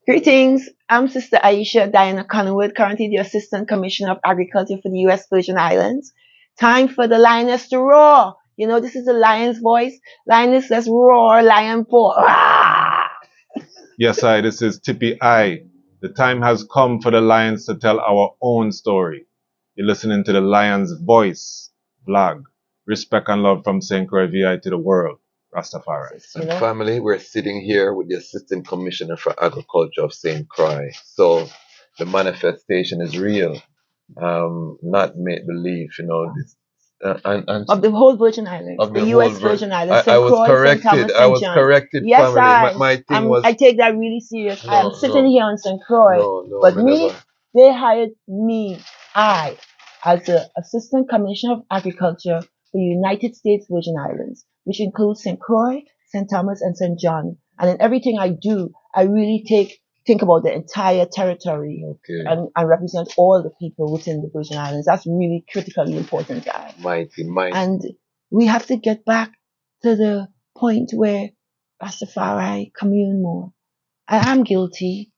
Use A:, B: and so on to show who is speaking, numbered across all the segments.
A: Greetings, I'm Sister Aisha Diana Conwood, currently the Assistant Commissioner of Agriculture for the U.S. Virgin Islands. Time for the lioness to roar. You know, this is the lion's voice. Lioness, let's roar, lion pour.
B: Yes, this is Tippy I. The time has come for the lions to tell our own story. You're listening to the Lion's Voice vlog. Respect and love from St. Croix VI to the world. Rastafari.
C: And family, we're sitting here with the Assistant Commissioner for Agriculture of St. Croix. So the manifestation is real, not make believe. This
A: of the whole Virgin Islands,
C: of
A: the U.S. Virgin Islands.
C: I was corrected. I was corrected.
A: Yes,
C: family. My thing was.
A: I take that really serious. I am sitting here on St. Croix, but
C: never.
A: They hired me, as the Assistant Commissioner of Agriculture for the United States Virgin Islands, which includes St. Croix, St. Thomas, and St. John. And in everything I do, I really think about the entire territory and represent all the people within the Virgin Islands. That's really critically important, guys.
C: Mighty.
A: And we have to get back to the point where Rastafari commune more. I am guilty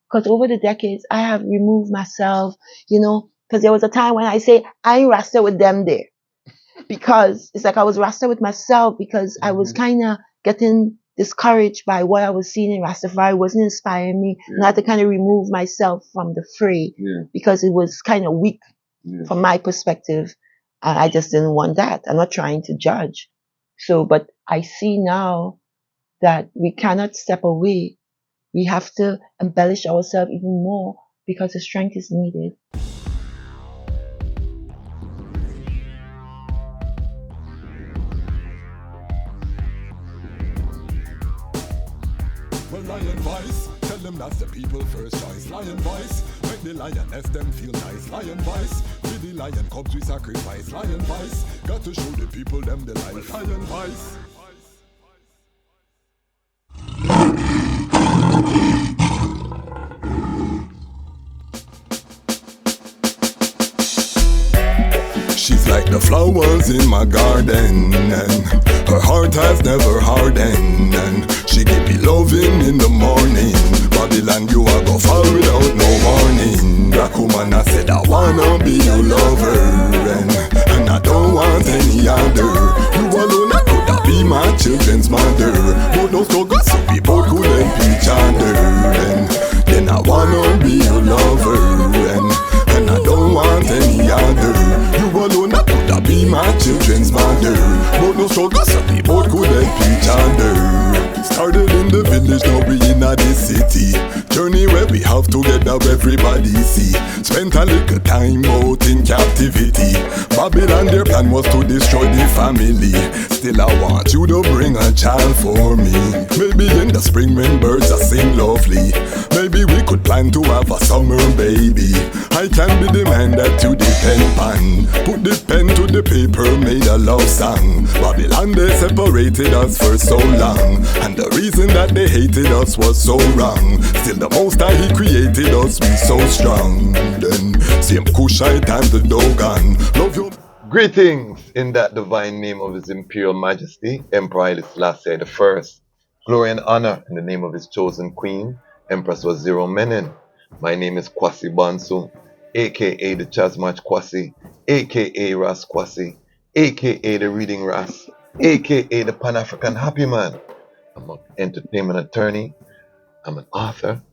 A: because over the decades, I have removed myself, because there was a time when I say, I ain't Rasta with them there. Because it's like I was Rasta with myself because I was kind of getting discouraged by what I was seeing in Rastafari. Wasn't inspiring me. And I had to kind of remove myself from the fray because it was kind of weak from my perspective. And I just didn't want that. I'm not trying to judge. But I see now that we cannot step away. We have to embellish ourselves even more because the strength is needed.
D: Well, lion voice, tell them that's the people first choice. Lion voice, make the lioness them feel nice. Lion voice, with the lion cubs we sacrifice. Lion voice, got to show the people them the life. Lion voice. She's like the flowers in my garden, and her heart has never hardened, and she give me loving in the morning. Babylon, you a go fall without no warning. Black woman, I said I wanna be your lover, and I don't want any other. You alone, I could have be my children's mother, but those two girls, we both could help each other, and then I wanna be your lover, and I don't want any other. You alone, I could have be my children's mother, but no struggle, so we both could help each other. Started in the village, now we in the city. Journey where we have together, everybody see. Spent a little time out in captivity. Babylon, their plan was to destroy the family. Still I want you to bring a child for me. Maybe in the spring when birds are sing lovely. Maybe we could plan to have a summer baby. I can be the man that you depend on. Put the pen to the paper, made a love song. Babylon, they separated us for so long, and the reason that they hated us was so wrong. Still the most High, he created us, we so strong. Then same Kushite and the Dogon. Love you.
C: Greetings in that divine name of His Imperial Majesty, Emperor Haile Selassie I. Glory and honor in the name of his chosen queen, Empress Waziri Menen. My name is Kwasi Bansu, aka Dejazmatch Kwasi, aka Ras Kwasi, aka the Reading Ras, aka the Panafrican Happy Man. I'm an entertainment attorney, I'm an author,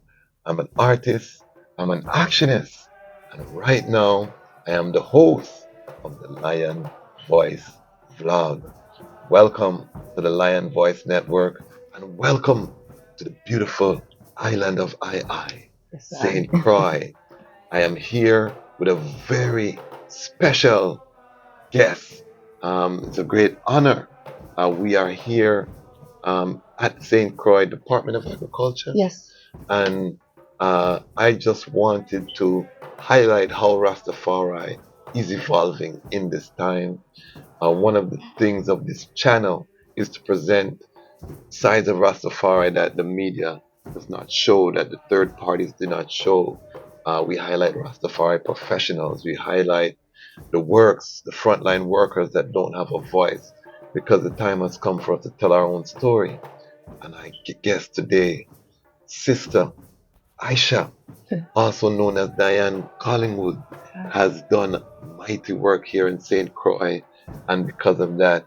C: I'm an artist, I'm an actionist, and right now I am the host of the Lion Voice vlog. Welcome to the Lion Voice Network, and welcome to the beautiful island of St. Croix. I am here with a very special guest. It's a great honor. We are here at St. Croix Department of Agriculture.
A: Yes.
C: And I just wanted to highlight how Rastafari is evolving in this time. One of the things of this channel is to present sides of Rastafari that the media does not show, that the third parties do not show. We highlight Rastafari professionals. We highlight the frontline workers that don't have a voice, because the time has come for us to tell our own story. And I guess today, Sister Aisha, also known as Diane Collingwood, has done mighty work here in St. Croix, and because of that,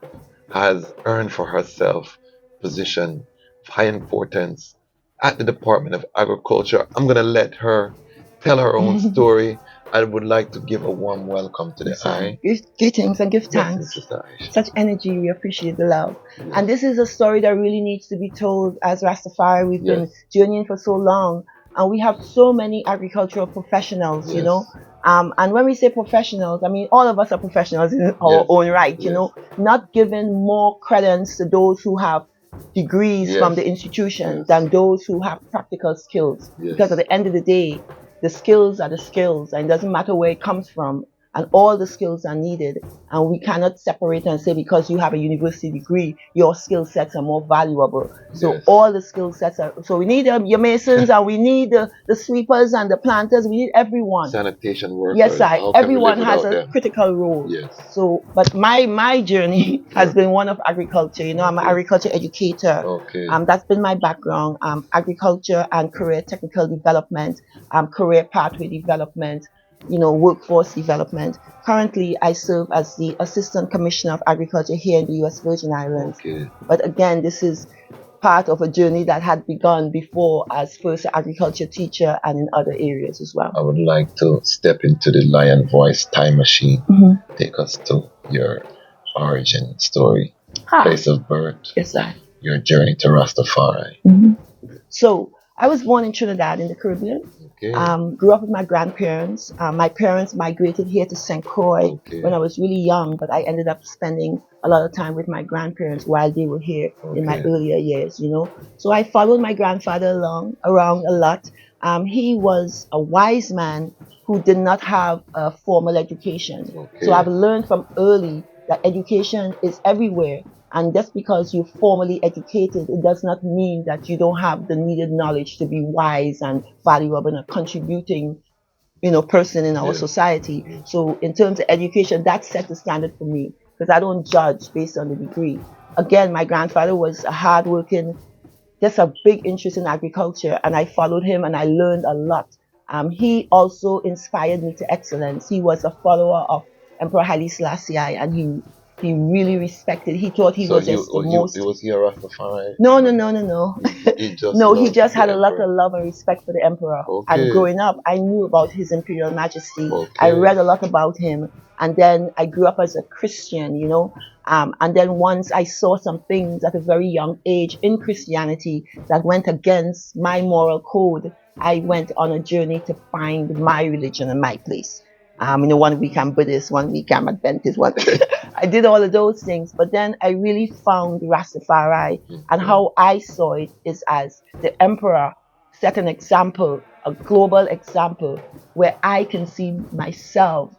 C: has earned for herself position of high importance at the Department of Agriculture. I'm gonna let her tell her own story. I would like to give a warm welcome to the eye.
A: Give thanks and give
C: Blessings,
A: thanks.
C: Sister Aisha.
A: Such energy, we appreciate the love.
C: Yes.
A: And this is a story that really needs to be told. As Rastafari, we've been
C: Yes.
A: journeying for so long, and we have so many agricultural professionals, you
C: Yes.
A: know. And when we say professionals, I mean all of us are professionals in our
C: Yes.
A: own right, you
C: Yes.
A: know, not giving more credence to those who have degrees from
C: Yes.
A: the institution
C: Yes.
A: than those who have practical skills.
C: Yes.
A: Because at the end of the day, the skills are the skills, and it doesn't matter where it comes from, and all the skills are needed. And we cannot separate and say because you have a university degree, your skill sets are more valuable. So
C: Yes.
A: all the skill sets are. So we need your masons, and we need the sweepers and the planters. We need everyone.
C: Sanitation workers.
A: Yes,
C: How can we
A: everyone
C: live
A: has
C: without
A: a
C: them?
A: critical role.
C: Yes.
A: So, but my journey has been one of agriculture. You know, I'm an
C: Okay.
A: agriculture educator.
C: Okay.
A: That's been my background. Agriculture and career technical development, career pathway development, you know, workforce development. Currently, I serve as the Assistant Commissioner of Agriculture here in the U.S. Virgin Islands.
C: Okay.
A: But again, this is part of a journey that had begun before as first an agriculture teacher and in other areas as well.
C: I would like to step into the Lion Voice time machine. Take us to your origin story, place of birth,
A: Yes, sir.
C: your journey to Rastafari.
A: So I was born in Trinidad in the Caribbean.
C: Okay.
A: Grew up with my grandparents. My parents migrated here to St. Croix
C: Okay.
A: when I was really young, but I ended up spending a lot of time with my grandparents while they were here in my
C: Okay.
A: earlier years, you know. So I followed my grandfather around a lot. He was a wise man who did not have a formal education.
C: Okay.
A: So I've learned from early that education is everywhere. And just because you're formally educated, it does not mean that you don't have the needed knowledge to be wise and valuable and a contributing, you know, person in our
C: Yes.
A: society. So in terms of education, that set the standard for me because I don't judge based on the degree. Again, my grandfather was a hardworking, just a big interest in agriculture, and I followed him and I learned a lot. He also inspired me to excellence. He was a follower of Emperor Haile Selassie, and he really respected. He thought he was just the most.
C: Was he a Rastafari?
A: No.
C: He just
A: No, he
C: loved
A: just
C: the
A: had a lot
C: emperor.
A: of love and respect for the emperor.
C: Okay.
A: And growing up, I knew about His Imperial Majesty.
C: Okay.
A: I read a lot about him. And then I grew up as a Christian, you know. And then once I saw some things at a very young age in Christianity that went against my moral code, I went on a journey to find my religion and my place. You know, 1 week I'm Buddhist, 1 week I'm Adventist, I did all of those things, but then I really found Rastafari, and how I saw it is as the emperor set an example, a global example, where I can see myself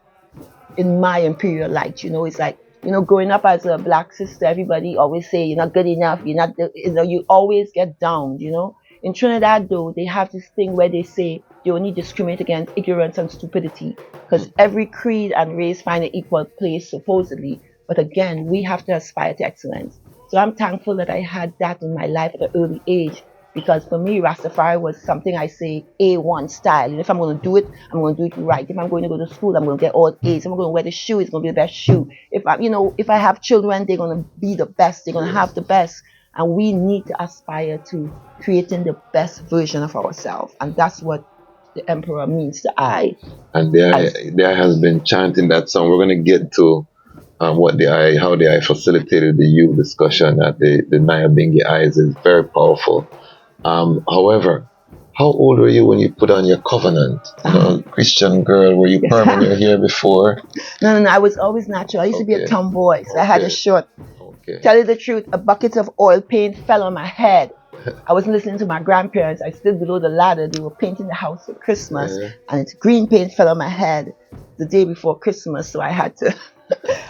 A: in my imperial light. You know, it's like, you know, growing up as a black sister, everybody always say you're not good enough, you're not, you know, you always get down, you know. In Trinidad, though, they have this thing where they say they only discriminate against ignorance and stupidity because every creed and race find an equal place, supposedly. But again, we have to aspire to excellence. So I'm thankful that I had that in my life at an early age because for me, Rastafari was something I say A1 style. And if I'm going to do it, I'm going to do it right. If I'm going to go to school, I'm going to get all A's. If I'm going to wear the shoe, it's going to be the best shoe. If I, you know, if I have children, they're going to be the best. They're going to have the best. And we need to aspire to creating the best version of ourselves. And that's what the emperor means to I.
C: And there has been chanting that song. We're going to get to how the I facilitated the youth discussion at the Nyabingi Eyes is very powerful. However, how old were you when you put on your covenant? You know, Christian girl, were you perming your hair before?
A: No. I was always natural. I used to be a tomboy. So I had a short. Tell you the truth, a bucket of oil paint fell on my head. I was listening to my grandparents. I stood below the ladder. They were painting the house for Christmas, and it's green paint fell on my head the day before Christmas. So I had to,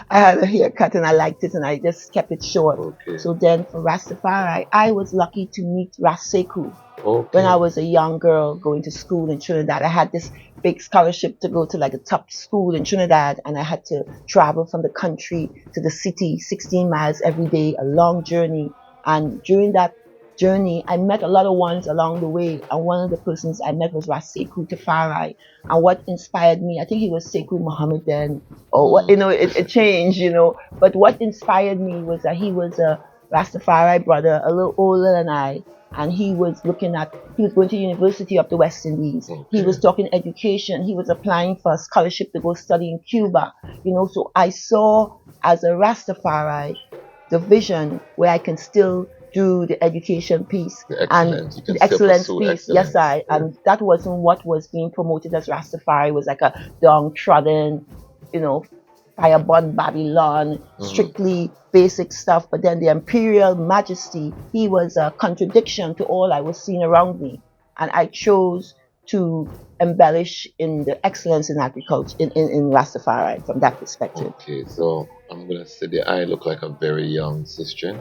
A: I had a haircut, and I liked it, and I just kept it short. So then for Rastafari, I was lucky to meet Ras Sekou. When I was a young girl going to school in Trinidad, I had this big scholarship to go to like a top school in Trinidad, and I had to travel from the country to the city 16 miles every day, a long journey. And during that journey, I met a lot of ones along the way, and one of the persons I met was Ras Tafari. And what inspired me, I think he was Sekou Mohammedan, or what, it changed, But what inspired me was that he was a Rastafari brother, a little older than I, and he was going to University of the West Indies.
C: Okay.
A: He was talking education. He was applying for a scholarship to go study in Cuba. So I saw as a Rastafari the vision where I can still do the education piece and the excellence piece. Yes, and that wasn't what was being promoted as Rastafari. It was like a downtrodden, fireborn Babylon, strictly basic stuff. But then the imperial majesty, he was a contradiction to all I was seeing around me. And I chose to embellish in the excellence in agriculture, in Rastafari from that perspective.
C: Okay, so I'm going to say that I look like a very young sister.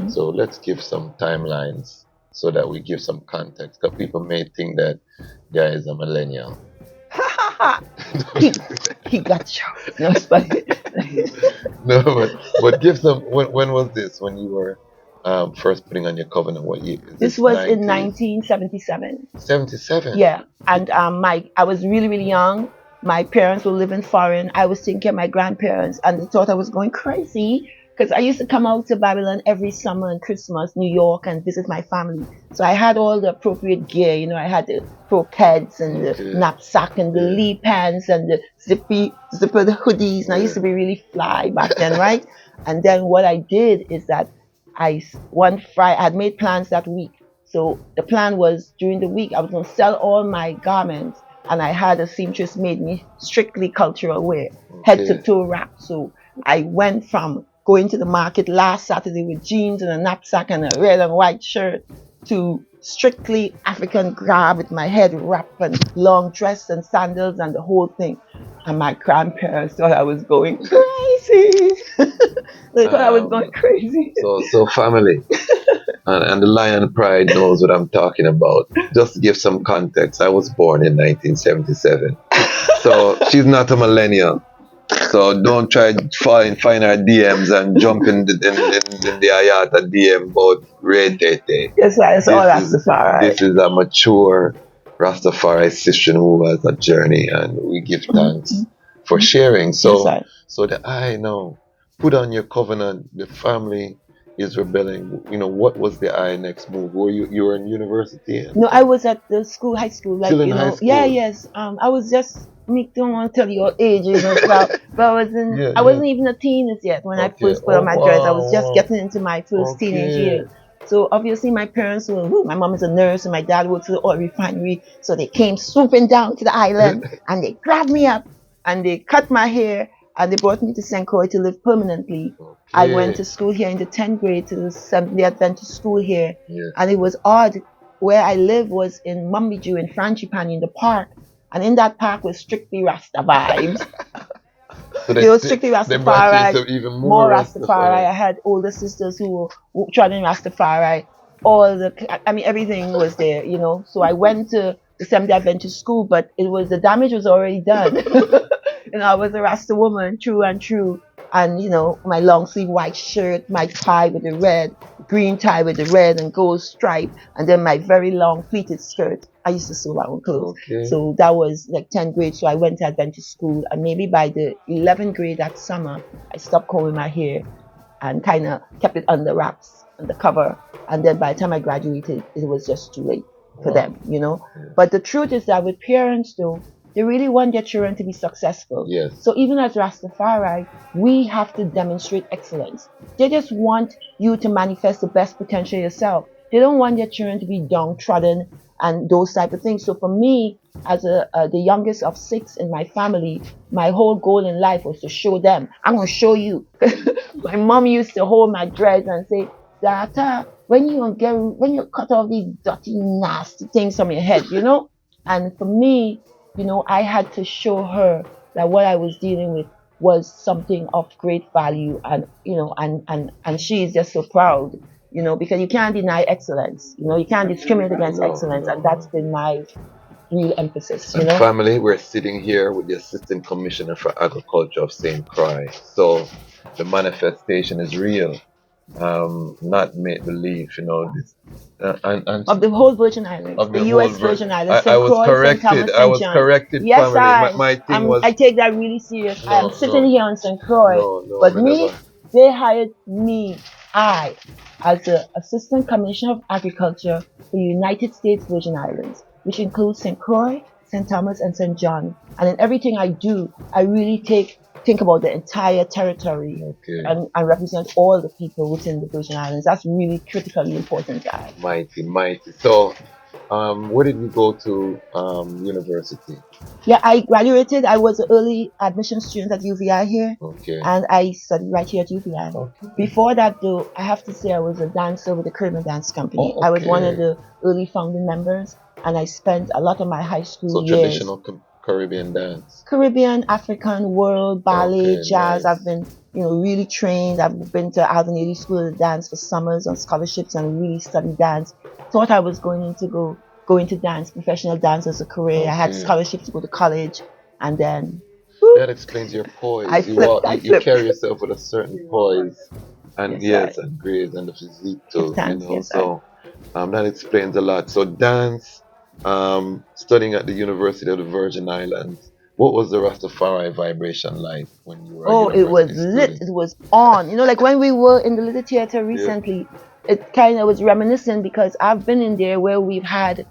C: So let's give some timelines so that we give some context. Because people may think that guy is a millennial.
A: he got you. No, it's funny.
C: No, but give some. When was this? When you were first putting on your covenant? What year?
A: This was in 1977.
C: 77.
A: Yeah, and I was really, really young. My parents were living foreign. I was taking care of my grandparents, and they thought I was going crazy because I used to come out to Babylon every summer and Christmas, New York, and visit my family. So I had all the appropriate gear. I had the croquettes and the knapsack and the lee pants and the zipper the hoodies. And I used to be really fly back then, right? And then what I did is that one Friday, I had made plans that week. So the plan was during the week, I was going to sell all my garments, and I had a seamstress made me strictly cultural wear, head to toe wrap. So I went from going to the market last Saturday with jeans and a knapsack and a red and white shirt to strictly African grab with my head wrap and long dress and sandals and the whole thing. And my grandparents thought I was going crazy. They thought I was going crazy.
C: So family, and the Lion Pride knows what I'm talking about. Just to give some context, I was born in 1977. So she's not a millennial. So don't try to find our DMs and jump in the Ayata DM about Red Tete.
A: Yes, that's all Rastafari.
C: This is a mature Rastafari sister who has a journey, and we give thanks for sharing. So, so that I know, put on your covenant. The family is rebelling. What was the next move? Were you were in university?
A: No, I was at the school, high school.
C: Still in high school?
A: Yeah, yes. I was just. Don't want to tell you your age, but I wasn't. I wasn't even a teenager yet when I first put on my dress. I was just getting into my first teenage years. So obviously my parents were. My mom is a nurse and my dad works at the oil refinery. So they came swooping down to the island and they grabbed me up and they cut my hair and they brought me to St. Croix to live permanently. I went to school here in the 10th grade to the Seventh-day Adventist school here, and it was odd. Where I lived was in Mumbiju in Frangipani in the park. And in that park was strictly Rasta vibes. So they were strictly Rastafari,
C: even
A: more Rastafari. I had older sisters who were trying Rastafari. Everything was there, So I went to the Seventh-day Adventist school, but the damage was already done. I was a Rasta woman, true and true. And, my long sleeve white shirt, my tie with the green tie with the red and gold stripe, and then my very long pleated skirt. I used to sew my own clothes. So that was like 10th grade. So I went to Adventist school, and maybe by the 11th grade that summer, I stopped combing my hair and kind of kept it under wraps, under cover. And then by the time I graduated, it was just too late for them, But the truth is that with parents, though, they really want their children to be successful.
C: Yes.
A: So even as Rastafari, we have to demonstrate excellence. They just want you to manifest the best potential yourself. They don't want their children to be downtrodden and those type of things. So for me, as the youngest of 6 in my family, my whole goal in life was to show them. I'm going to show you. My mom used to hold my dreads and say, Data, when you cut off these dirty, nasty things from your head, And for me, I had to show her that what I was dealing with was something of great value, and and she is just so proud, because you can't deny excellence, you can't discriminate against excellence, and that's been my real emphasis.
C: And family, we're sitting here with the Assistant Commissioner for Agriculture of St. Croix, so the manifestation is real. not make believe, this, and
A: Of the whole Virgin Islands,
C: of
A: the
C: the whole
A: U.S.
C: ver-
A: Virgin Islands,
C: I
A: St.
C: was
A: Croix, St.
C: corrected.
A: Thomas,
C: I
A: St.
C: was
A: John.
C: corrected,
A: Yes,
C: family. My thing was
A: I take that really serious. I am
C: no,
A: sitting here on St. Croix,
C: no,
A: but
C: me
A: me,
C: never.
A: they hired me, as the Assistant Commissioner of Agriculture for the United States Virgin Islands, which includes St. Croix, St. Thomas, and St. John. And in everything I do, I really think about the entire territory
C: Okay,
A: and represent all the people within the Virgin Islands. That's really critically important, guys.
C: mighty. So, where did you go to university?
A: Yeah, I graduated. I was an early admission student at UVI here,
C: Okay,
A: and I studied right here at UVI.
C: okay,
A: Before that, though, I have to say I was a dancer with the Caribbean Dance Company.
C: oh,
A: I was one of
C: okay.
A: the early founding members, and I spent a lot of my high school
C: So
A: years
C: traditional Caribbean dance.
A: Caribbean, African, world, ballet,
C: Okay,
A: jazz.
C: nice.
A: I've been, really trained. I've been to Alvin Ailey School of Dance for summers on scholarships and really studied dance. Thought I was go into dance, professional dance as a career. I had
C: Okay.
A: scholarships to go to college, and then
C: That explains your
A: I
C: poise.
A: flipped. I
C: You
A: flipped.
C: carry yourself with a certain poise, and
A: Yes,
C: yes, and grace, and the physique
A: Give
C: too.
A: thanks. Yes,
C: So that explains a lot. So dance, studying at the University of the Virgin Islands. What was the Rastafari vibration like when you were a
A: Oh, it was
C: university
A: lit.
C: student?
A: It was on. Like when we were in the little theater
C: Yeah.
A: recently, it kind of was reminiscent because I've been in there where we've had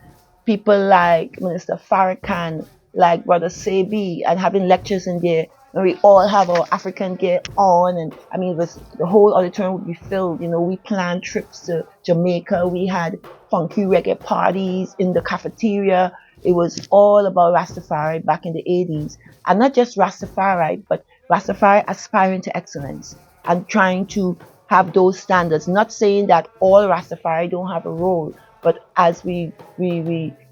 A: people like Minister Farrakhan, like Brother Sebi, and having lectures in there. And we all have our African gear on, and I mean, the whole auditorium would be filled. We planned trips to Jamaica. We had funky reggae parties in the cafeteria. It was all about Rastafari back in the 80s. And not just Rastafari, but Rastafari aspiring to excellence and trying to have those standards. Not saying that all Rastafari don't have a role, but as we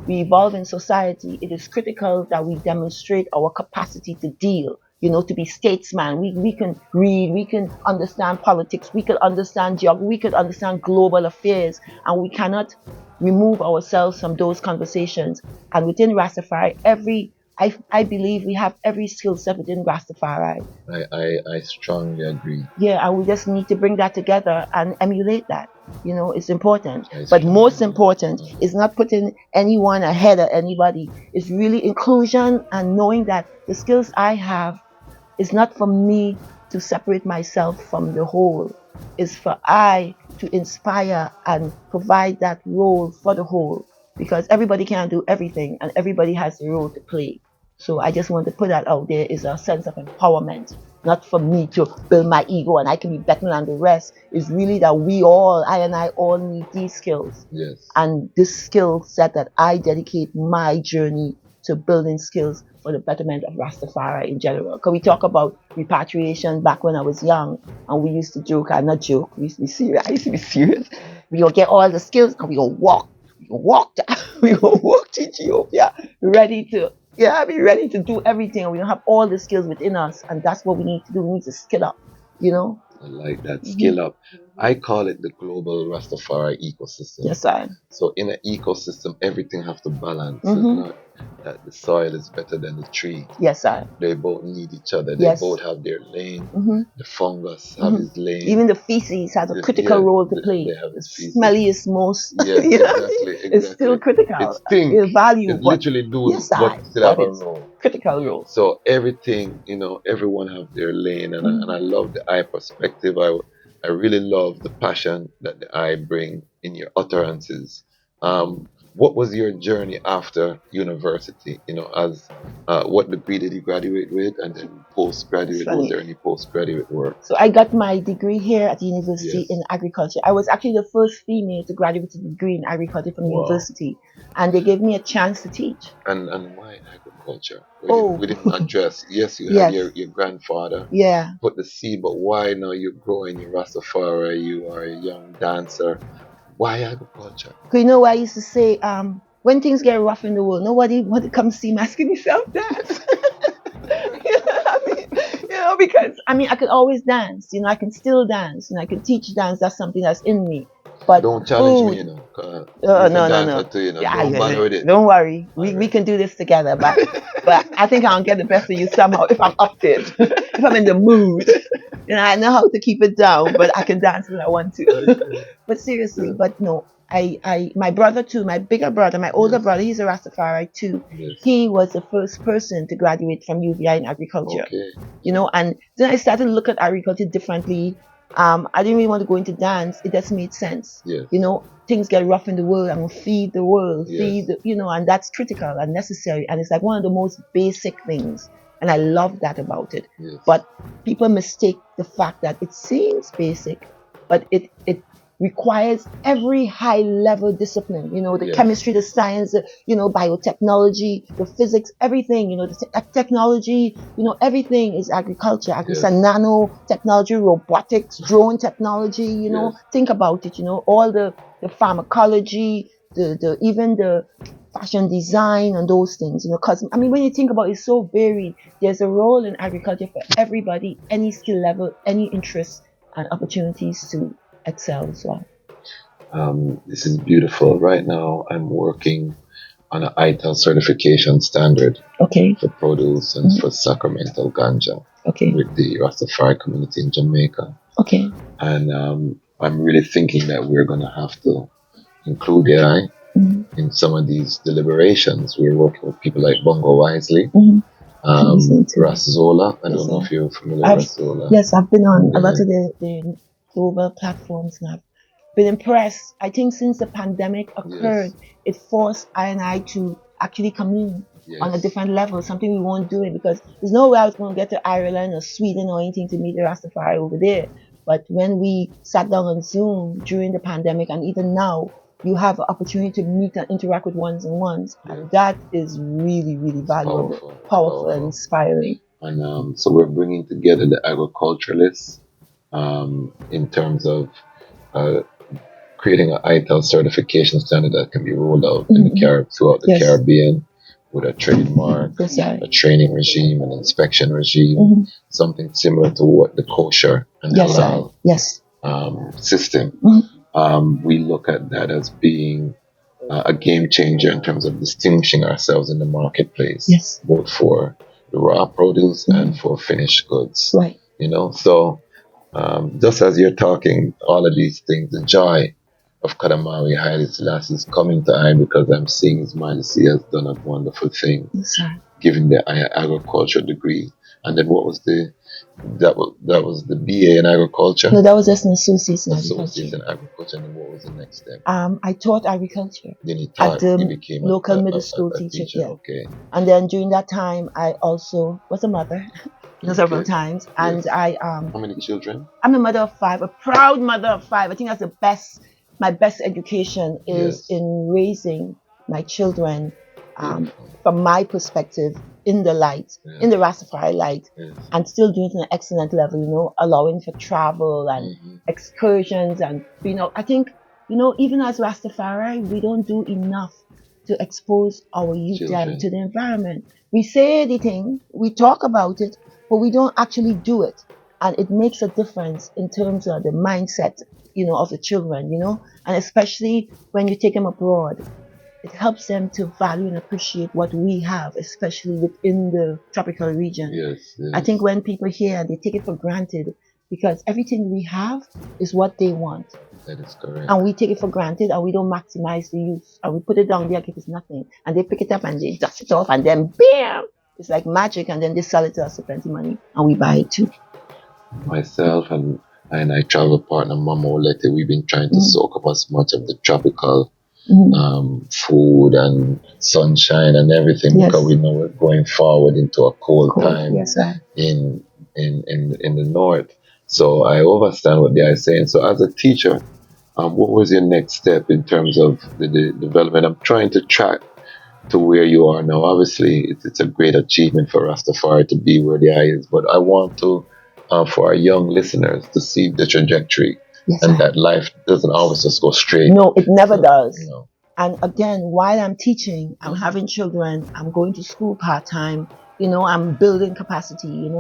A: evolve in society, it is critical that we demonstrate our capacity to deal, to be statesman. We can read, we can understand politics, we can understand geography, we can understand global affairs, and we cannot remove ourselves from those conversations. And within Rastafari, I believe we have every skill set within Rastafari.
C: I strongly agree.
A: Yeah, and we just need to bring that together and emulate that. It's important.
C: I
A: But most
C: strongly
A: important is not putting anyone ahead of anybody. It's really inclusion and knowing that the skills I have is not for me to separate myself from the whole. It's for I to inspire and provide that role for the whole. Because everybody can't do everything and everybody has a role to play. So I just want to put that out there is a sense of empowerment, not for me to build my ego and I can be better than the rest. It's really that I and I all need these skills.
C: Yes.
A: And this skill set that I dedicate my journey to building skills for the betterment of Rastafari in general. Because we talk about repatriation back when I was young, and we used to joke, and not joke, we used to be serious. I used to be serious. We gonna get all the skills and we gonna walk. We gonna walk to Ethiopia, ready to be ready to do everything. We don't have all the skills within us, and that's what we need to do. We need to skill up,
C: I like that. Skill up. I call it the global Rastafari ecosystem.
A: Yes, I.
C: So in an ecosystem, everything have to balance. It's not that the soil is better than the tree.
A: Yes, I.
C: They both need each other. They
A: Yes.
C: both have their lane. The fungus have his lane.
A: Even the feces has a critical role to play.
C: They have
A: The
C: the feces.
A: smelliest, most.
C: Yes, exactly.
A: It's still critical.
C: It's thing.
A: It's value.
C: It
A: but
C: literally do
A: yes,
C: what
A: I.
C: still have
A: But
C: a
A: it's
C: role.
A: critical role.
C: So everything, everyone have their lane, and I love the eye perspective. I really love the passion that the eye bring in your utterances. What was your journey after university? As what degree did you graduate with, and then postgraduate? Was there any postgraduate work?
A: So I got my degree here at the university
C: Yes.
A: in agriculture. I was actually the first female to graduate with a degree in agriculture from the
C: Wow.
A: university, and they gave me a chance to teach.
C: And why agriculture?
A: Oh.
C: We didn't address. Yes, you
A: Yes.
C: had your grandfather
A: Yeah.
C: put the seed, but why now you're growing in Rastafari? You are a young dancer. Why agriculture?
A: Because I used to say, when things get rough in the world, nobody want to come see me asking myself dance. Because I could always dance. I can still dance, and I can teach dance. That's something that's in me. But
C: Don't challenge me,
A: no.
C: Too, don't bother with it.
A: Don't worry. We can do this together. But I think I'll get the best of you somehow if I'm up to it. If I'm in the mood. I know how to keep it down, but I can dance when I want to. But seriously, but no, my brother too, my bigger brother, my older
C: Yes.
A: brother, he's a Rastafari too.
C: Yes.
A: He was the first person to graduate from UVI in agriculture.
C: Okay.
A: And then I started to look at agriculture differently. I didn't really want to go into dance. It just made sense.
C: Yes.
A: Things get rough in the world. I'm gonna feed the world,
C: Yes.
A: and that's critical and necessary. And it's like one of the most basic things. And I love that about it.
C: Yes.
A: But people mistake the fact that it seems basic, but it requires every high level discipline, the
C: Yes.
A: chemistry, the science, biotechnology, the physics, everything, the technology, everything is agriculture,
C: Yes.
A: nanotechnology, robotics, drone technology,
C: Yes.
A: think about it, all the pharmacology, the even the fashion design and those things, because when you think about it, it's so varied. There's a role in agriculture for everybody, any skill level, any interest and opportunities to excel as well.
C: This is beautiful. Right now, I'm working on an ITAL certification standard
A: Okay.
C: for produce and for sacramental ganja
A: Okay.
C: with the Rastafari community in Jamaica.
A: Okay.
C: And I'm really thinking that we're going to have to include AI in some of these deliberations. We're working with people like Bongo Wisely, Ras Zola. I don't know if you're familiar with Ras Zola.
A: Yes, I've been on a lot of the global platforms and I've been impressed. I think since the pandemic occurred, it forced I to actually commune on a different level, something we won't do it because there's no way I was going to get to Ireland or Sweden or anything to meet the Rastafari over there. But when we sat down on Zoom during the pandemic and even now, you have an opportunity to meet and interact with ones and ones. And that is really, really valuable, powerful and inspiring.
C: And so we're bringing together the agriculturalists in terms of creating an ITAL certification standard that can be rolled out in the throughout the Caribbean with a trademark, a training regime, an inspection regime, something similar to what the kosher and halal system. We look at that as being a game changer in terms of distinguishing ourselves in the marketplace, both for the raw produce and for finished goods.
A: Right.
C: So just as you're talking, all of these things, the joy of Kadamawi Haile Selassie is coming to eye because I'm seeing His Majesty has done a wonderful thing, giving the agriculture degree. And then what was that was the BA in agriculture?
A: No, that was just an associate in agriculture.
C: Associate in agriculture, and then what was the next step?
A: I taught agriculture.
C: Then he taught,
A: he
C: became
A: local middle school teacher. Yeah.
C: Okay.
A: And then during that time, I also was a mother. Several times, and I
C: How many children?
A: I'm a mother of 5, a proud mother of 5. I think that's the best. My best education is in raising my children, from my perspective, in the light, in the Rastafari light, and still doing it at an excellent level. Allowing for travel and excursions, and I think even as Rastafari, we don't do enough to expose our youth to the environment. We say the thing, we talk about it, but we don't actually do it. And it makes a difference in terms of the mindset, of the children, and especially when you take them abroad, it helps them to value and appreciate what we have, especially within the tropical region.
C: Yes.
A: I think when people hear, they take it for granted because everything we have is what they want.
C: That is correct.
A: And we take it for granted and we don't maximize the use. And we put it down there like it's nothing. And they pick it up and they dust it off and then bam! It's like magic, and then they sell it to us for plenty of money, and we buy it too.
C: Myself and my travel partner, Mama Olete, we've been trying to soak up as much of the tropical food and sunshine and everything because we know we're going forward into a cold time in the north. So I understand what they are saying. So as a teacher, what was your next step in terms of the development? I'm trying to track to where you are now. Obviously, it's a great achievement for Rastafari to be where the eye is, but I want to, for our young listeners, to see the trajectory and that life doesn't always just go straight.
A: No, it never does. And again, while I'm teaching, I'm having children, I'm going to school part-time, I'm building capacity,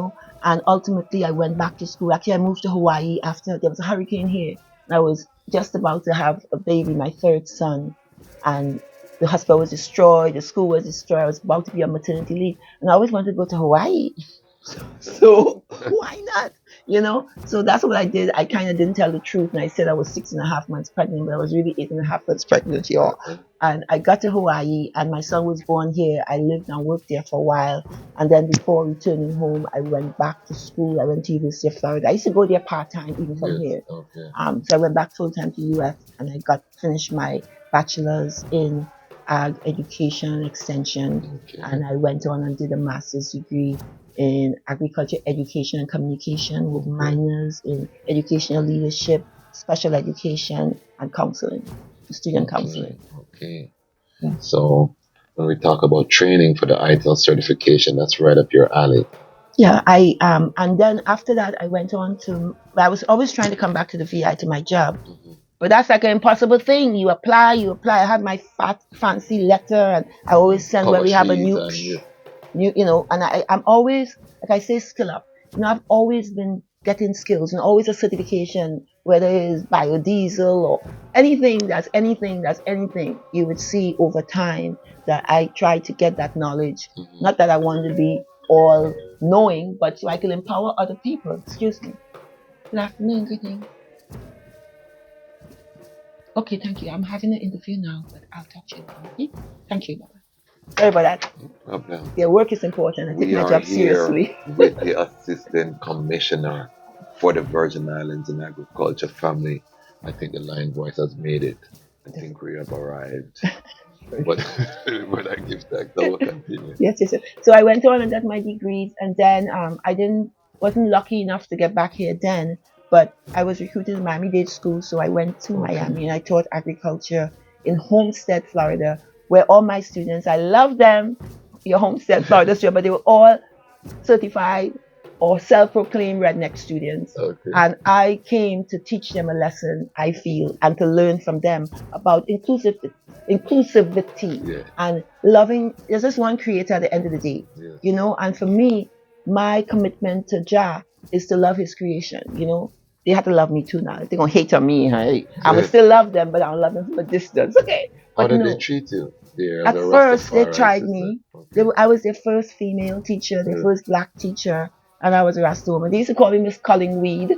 A: and ultimately I went back to school. Actually, I moved to Hawaii after there was a hurricane here. I was just about to have a baby, my 3rd son, and the hospital was destroyed, the school was destroyed, I was about to be on maternity leave, and I always wanted to go to Hawaii. So why not? you know. So that's what I did. I kind of didn't tell the truth, and I said I was 6.5 months pregnant, but I was really 8.5 months pregnant, y'all. And I got to Hawaii, and my son was born here. I lived and worked there for a while, and then before returning home, I went back to school. I went to University of Florida. I used to go there part time, even from here.
C: Okay.
A: So I went back full time to US, and I finished my bachelor's in ag education and extension,
C: Okay.
A: and I went on and did a master's degree in agriculture, education, and communication with minors in educational leadership, special education, and counseling, student counseling.
C: Okay.
A: Yeah.
C: So when we talk about training for the ITIL certification, that's right up your alley.
A: Yeah, and then after that, I went on to. I was always trying to come back to the VI to my job, but that's like an impossible thing. You apply. I have my fancy letter, and I always send when we have a new, and I'm always, like I say, skill up. I've always been getting skills, and always a certification, whether it's biodiesel or anything. You would see over time that I try to get that knowledge. Not that I want to be all knowing, but so I can empower other people. Excuse me. Good afternoon, good evening. Okay, thank you. I'm having an interview now, but I'll talk to you later. Okay? Thank you, Baba. Sorry about that.
C: No problem.
A: Your work is important. I take my job seriously.
C: With the Assistant Commissioner for the Virgin Islands and Agriculture family. I think the Lion Voice has made it. I think we have arrived. But I give thanks, I will continue.
A: Yes. So I went on and got my degrees, and then I wasn't lucky enough to get back here then, but I was recruited in Miami-Dade School, so I went to Miami and I taught agriculture in Homestead, Florida, where all my students, I love them, your Homestead, Florida, but they were all certified or self-proclaimed redneck students. And I came to teach them a lesson, I feel, and to learn from them about inclusivity and loving. There's just one creator at the end of the day, and for me, my commitment to Jah is to love his creation. They have to love me too now. They're gonna hate on me, right? I will still love them, but I'll love them from a distance. Okay.
C: How did they treat you?
A: At first, they tried me. I was their first female teacher, their first black teacher, and I was a Rasta woman. They used to call me Miss Collingweed.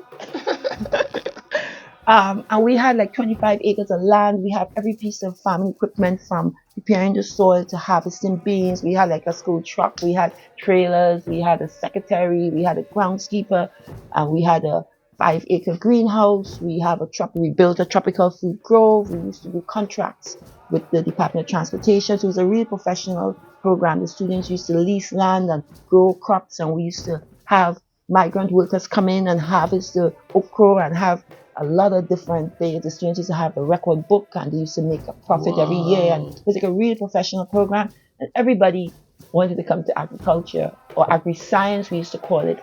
A: And we had like 25 acres of land. We had every piece of farming equipment, from preparing the soil to harvesting beans. We had like a school truck. We had trailers. We had a secretary. We had a groundskeeper. And we had a 5-acre greenhouse. We built a tropical fruit grove. We used to do contracts with the Department of Transportation. So it was a real professional program. The students used to lease land and grow crops, and we used to have migrant workers come in and harvest the okra and have a lot of different things. The students used to have a record book, and they used to make a profit every year. And it was like a really professional program. And everybody wanted to come to agriculture, or agri-science, we used to call it,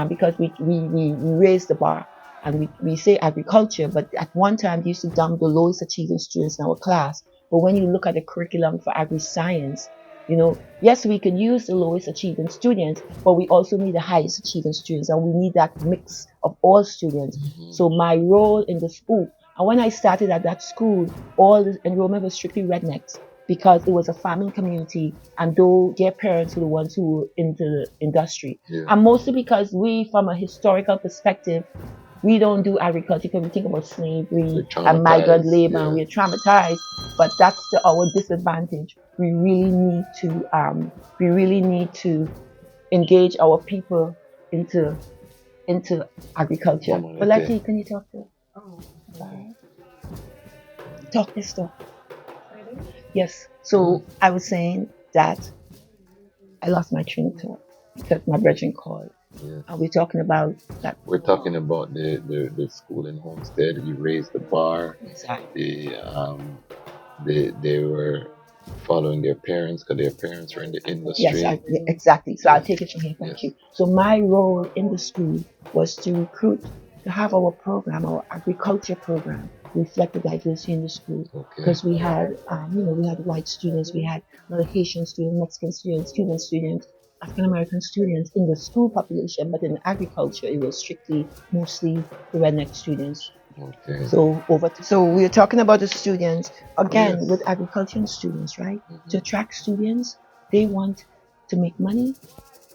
A: because we raised the bar. And we say agriculture, but at one time they used to dump the lowest achieving students in our class. But when you look at the curriculum for agri-science, yes, we can use the lowest achieving students, but we also need the highest achieving students, and we need that mix of all students. So my role in the school, and when I started at that school, all the enrollment was strictly rednecks, because it was a farming community, and though their parents were the ones who were into the industry. And mostly because we, from a historical perspective, we don't do agriculture because we think about slavery and migrant labor, and we're traumatized. But that's our disadvantage. We really need to engage our people into agriculture. But let's see, can you talk to? Talk this stuff. Yes. So I was saying that I lost my train of thought because my brethren called. And we're talking about that.
C: We're talking about the school in Homestead. You raised the bar.
A: Exactly.
C: They were following their parents because their parents were in the industry.
A: Yes, exactly. So I'll take it from here. Thank you. So my role in the school was to recruit, to have our program, our agriculture program, reflect the diversity in the school. Because we had, we had white students, we had a lot of Haitian students, Mexican students, Cuban students, African American students in the school population, but in agriculture, it was mostly the redneck students. So we're talking about the students again with agricultural students, right? To attract students, they want to make money.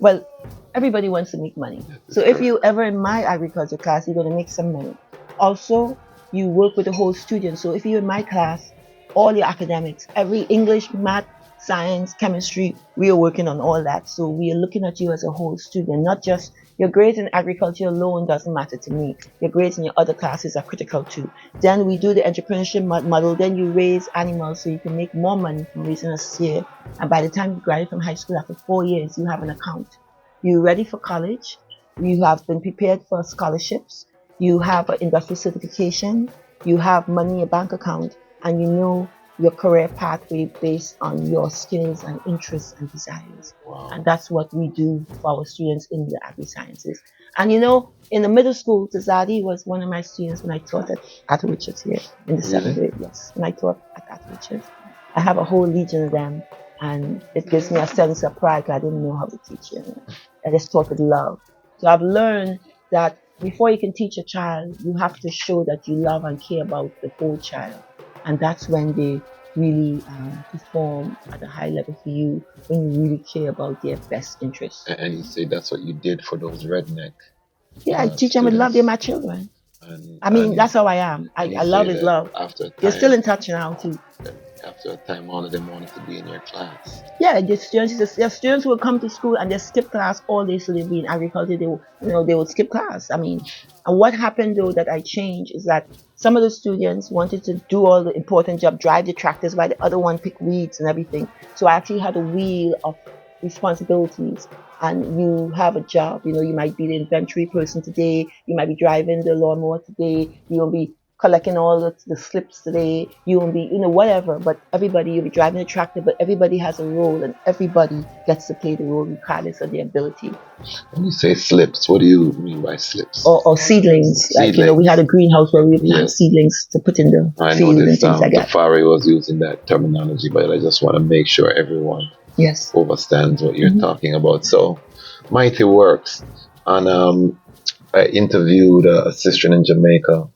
A: Well, everybody wants to make money.
C: Yes,
A: So
C: it's
A: if
C: true.
A: you ever in my agriculture class, you're going to make some money. Also, you work with the whole student. So if you're in my class, all your academics, every English, math, science, chemistry, we are working on all that. So we are looking at you as a whole student, not just your grades in agriculture alone doesn't matter to me. Your grades in your other classes are critical too. Then we do the entrepreneurship model. Then you raise animals so you can make more money from raising a steer. And by the time you graduate from high school after 4 years, you have an account. You're ready for college. You have been prepared for scholarships. You have an industrial certification. You have money in your bank account, and you know your career pathway based on your skills and interests and desires.
C: Wow.
A: And that's what we do for our students in the agri sciences. And you know, in the middle school, Tazadi was one of my students when I taught at Richards here in the seventh grade. Yes, when I taught at Richards. I have a whole legion of them, and it gives me a sense of pride 'cause I didn't know how to teach you. I just taught with love. So I've learned that before you can teach a child, you have to show that you love and care about the whole child. And that's when they really perform at a high level for you, when you really care about their best interests.
C: And you say that's what you did for those redneck.
A: Yeah, I teach them with love. They're my children. I mean, that's how I am. I love is love.
C: After a time,
A: They're still in touch now too.
C: After a time, all of them wanted to be in your class.
A: Yeah, the students will come to school and they skip class all day, so they'll be in agriculture. They will skip class. I mean, and what happened though that I changed is that some of the students wanted to do all the important job, drive the tractors, while the other one pick weeds and everything. So I actually had a wheel of responsibilities, and you have a job. You know, you might be the inventory person today. You might be driving the lawnmower today. You'll be collecting all the slips today. You won't be, whatever. But everybody, you'll be driving a tractor, but everybody has a role, and everybody gets to play the role regardless of their ability.
C: When you say slips, what do you mean by slips?
A: Or seedlings. Like, we had a greenhouse where we plant seedlings to put in the field and things like that.
C: Tafari was using that terminology, but I just want to make sure everyone understands what you're talking about. So, mighty works. And I interviewed a sister in Jamaica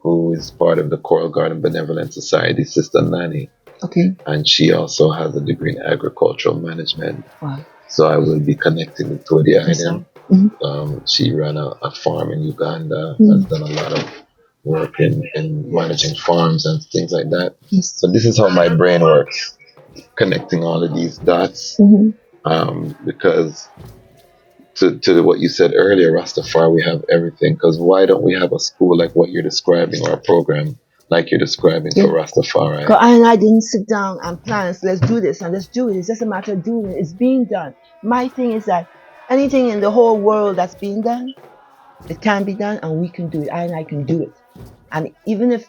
C: who is part of the Coral Garden Benevolent Society, Sister Nanny.
A: Okay.
C: And she also has a degree in agricultural management.
A: Wow.
C: So I will be connecting with the island.
A: Mm-hmm.
C: She ran a farm in Uganda, has done a lot of work in managing farms and things like that.
A: Yes.
C: So this is how my brain works, connecting all of these dots. Because to what you said earlier, Rastafari, we have everything. Because why don't we have a school like what you're describing, or a program like you're describing for Rastafari?
A: Because I didn't sit down and plan, so let's do this and let's do it. It's just a matter of doing it. It's being done. My thing is that anything in the whole world that's being done, it can be done, and we can do it. I can do it. And even if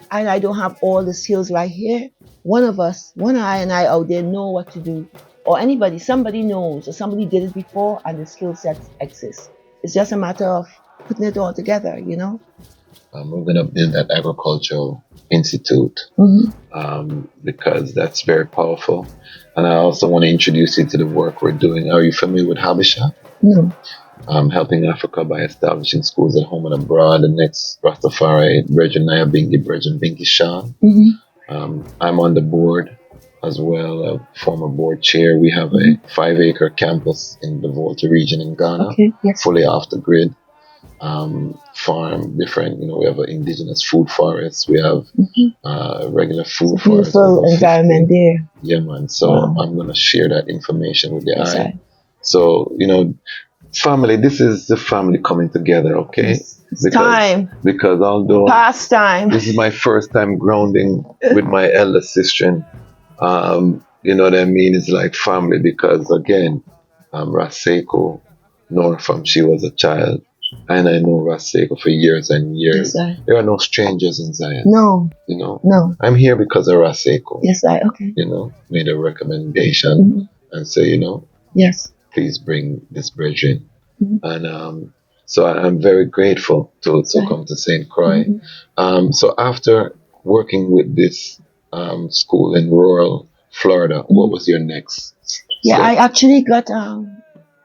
A: I don't have all the skills right here, one of I out there know what to do. Or somebody knows, or somebody did it before, and the skill sets exist. It's just a matter of putting it all together, We're
C: going to build that agricultural institute because that's very powerful. And I also want to introduce you to the work we're doing. Are you familiar with Habisha?
A: No.
C: Helping Africa by establishing schools at home and abroad. The next Rastafari, Brethren Naya Bingi, Brethren Bingi Sean. I'm on the board as well, a former board chair. We have a 5-acre campus in the Volta region in Ghana, fully off the grid. Farm different, we have an indigenous food forest. We have regular food forest.
A: Beautiful environment there.
C: Yeah, man. So I'm going to share that information with you. So, family, this is the family coming together, okay?
A: It's time.
C: Because although
A: past time,
C: this is my first time grounding with my elder sister, you know what I mean? It's like family because, again, Raseko, known from she was a child, and I know Raseko for years and years.
A: Yes,
C: there are no strangers in Zion.
A: No.
C: No. I'm here because of Raseko.
A: Yes, okay.
C: Made a recommendation and say,
A: yes,
C: please bring this brethren. And so I'm very grateful to come to St. Croix. So after working with this school in rural Florida, what was your next step?
A: Yeah, I actually got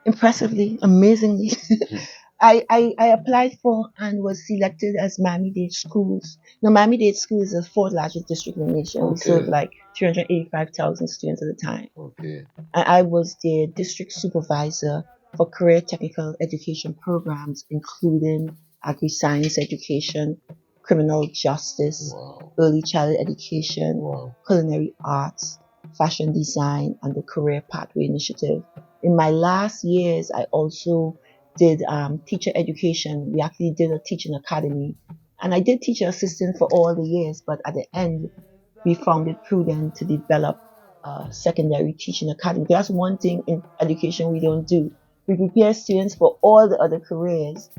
A: impressively, amazingly. I applied for and was selected as Miami-Dade Schools. Now, Miami-Dade School is the 4th largest district in the nation. We serve like 385,000 students at a time.
C: Okay.
A: And I was their district supervisor for career technical education programs, including agri-science education, criminal justice,
C: Wow.
A: early childhood education,
C: Wow.
A: culinary arts, fashion design, and the Career Pathway Initiative. In my last years, I also did teacher education. We actually did a teaching academy. And I did teacher assistant for all the years, but at the end, we found it prudent to develop a secondary teaching academy. That's one thing in education we don't do. We prepare students for all the other careers.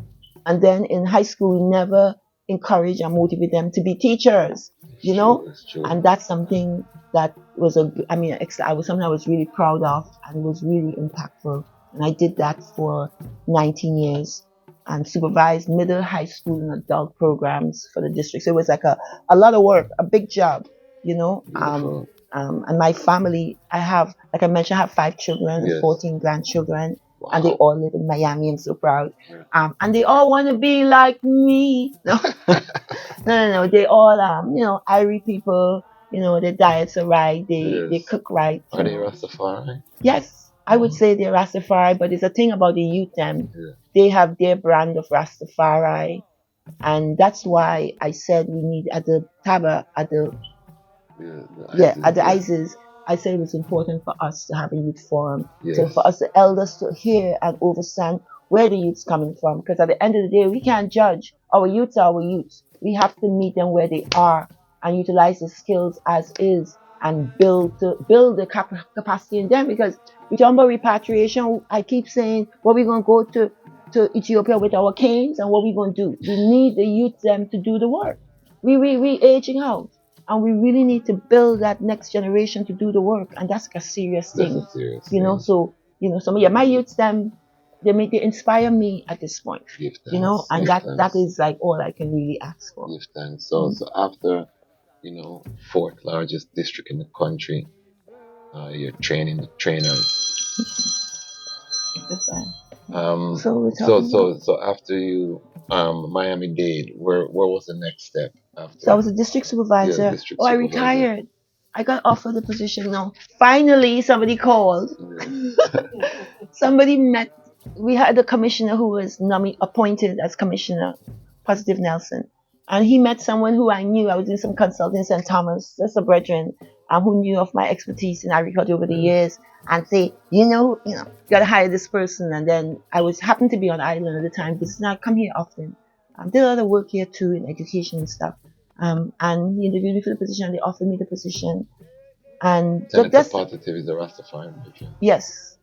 A: And then in high school, we never encourage and motivate them to be teachers, you know?
C: It's true.
A: And that's something that was I was something I was really proud of, and it was really impactful. And I did that for 19 years and supervised middle, high school, and adult programs for the district. So it was like a lot of work, a big job, you know.
C: Beautiful.
A: And my family, I have, like I mentioned, I have 5 children,
C: Yes.
A: 14 grandchildren,
C: Wow.
A: and they all live in Miami. I'm so proud. And they all want to be like me. No, no. They all, Irie people. You know, their diets are right. They
C: Yes.
A: cook right.
C: Are they Rastafari?
A: Yes, I would say they're Rastafari, but there's a thing about the youth them.
C: Yeah.
A: They have their brand of Rastafari, and that's why I said we need at the Taba, at the ISIS. I said it was important for us to have a youth forum,
C: Yes.
A: so for us the elders to hear and understand where the youth's coming from. Because at the end of the day, we can't judge. Our youths are our youths. We have to meet them where they are and utilize the skills as is and build the capacity in them. Because we talk about repatriation, I keep saying, what we gonna go to Ethiopia with our canes, and what we gonna do? We need the youth them to do the work. We aging out. And we really need to build that next generation to do the work, and that's a serious thing.
C: That's a serious
A: you know.
C: thing.
A: So my youths them, they inspire me at this point.
C: Give thanks.
A: You know, and that is like all I can really ask for.
C: Give thanks. So after, fourth largest district in the country, you're training the trainers.
A: That's right.
C: So after you Miami-Dade, where was the next step after?
A: So I was a district supervisor.
C: Yeah, district
A: I
C: supervisor.
A: retired. I got offered the position now. Finally, somebody called. Somebody met. We had a commissioner who was appointed as commissioner, Positive Nelson. And he met someone who I knew. I was doing some consulting in St. Thomas. That's a brethren who knew of my expertise in agriculture over the years. And say, you gotta hire this person. And then I happened to be on island at the time. This is not come here often. Did a lot of work here too in education and stuff. And he interviewed me for the position, and they offered me the position. And
C: Senator Positive is a Rastafari.
A: Yes,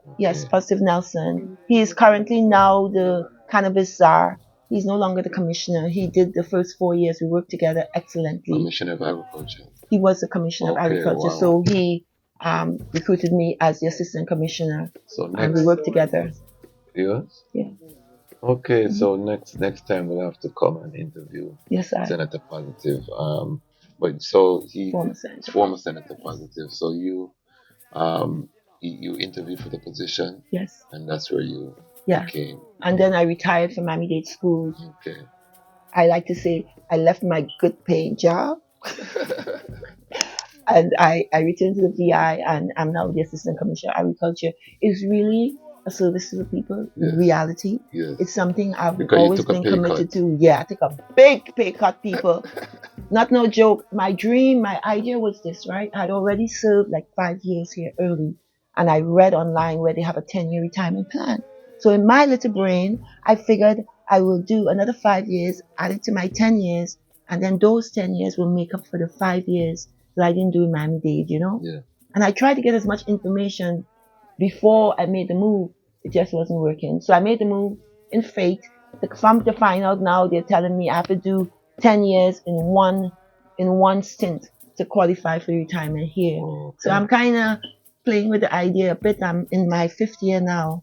A: Positive Nelson. He is currently now the cannabis czar. He's no longer the commissioner. He did the first 4 years. We worked together excellently.
C: Commissioner of Agriculture.
A: He was the commissioner of agriculture,
C: wow.
A: So he recruited me as the assistant commissioner. And we worked together.
C: Yes?
A: Yeah.
C: Okay, so next time we'll have to come and interview Senator Positive. But so he former Senator Positive. So you interviewed for the position.
A: Yes.
C: And that's where you came.
A: And then I retired from Miami-Dade School.
C: Okay.
A: I like to say I left my good paying job. And I returned to the VI, and I'm now the assistant commissioner of agriculture. It's really a service to the people, reality.
C: Yes.
A: It's something I've always been committed to. Yeah, I took a big pay cut, people. Not no joke. My dream, my idea was this, right? I'd already served like 5 years here early, and I read online where they have a 10-year retirement plan. So in my little brain, I figured I will do another 5 years, add it to my 10 years, and then those 10 years will make up for the 5 years that I didn't do in Miami-Dade,
C: Yeah.
A: And I tried to get as much information before I made the move. It just wasn't working. So I made the move in faith. To find out now, they're telling me I have to do 10 years in one stint to qualify for retirement here.
C: Okay.
A: So I'm kind of playing with the idea a bit. I'm in my 5th year now,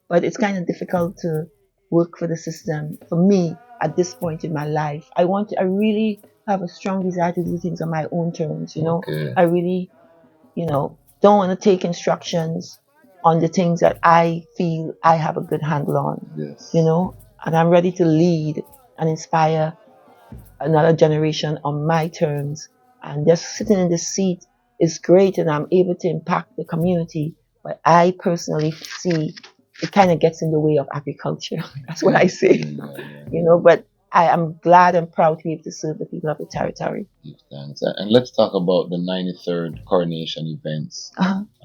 A: but it's kind of difficult to work for the system for me at this point in my life. I really have a strong desire to do things on my own terms,
C: Okay.
A: I really, don't want to take instructions on the things that I feel I have a good handle on.
C: Yes.
A: And I'm ready to lead and inspire another generation on my terms. And just sitting in this seat is great, and I'm able to impact the community. But I personally see it kind of gets in the way of agriculture. That's what I say.
E: Yeah.
A: You know, but I am glad and proud to be able to serve the people of the territory.
E: Thanks. And let's talk about the 93rd coronation events.